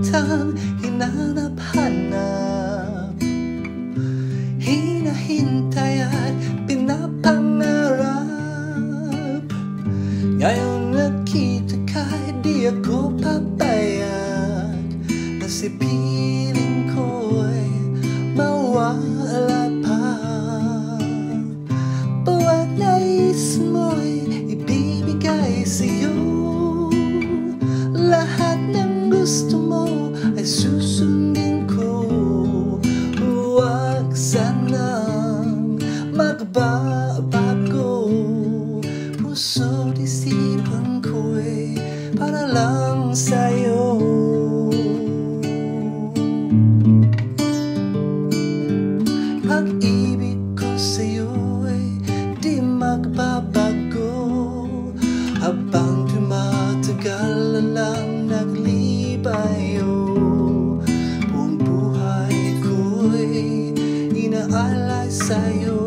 kitang hinanap-hanap, hinahintay at pinapangarap. Ngayon nakita ka, di ako papayag na si piling ko'y mawala pa. Bawat nais mo'y ibibigay sa'yo, lahat ng gusto mo ay susundin ko. Huwag sanang magbabago, puso't isipan ko'y para lang sa'yo. Pag-ibig ko sa'yo ay di magbabago, habang tumatagal lang naglibayo. Buong buhay ko'y inaalay sa'yo.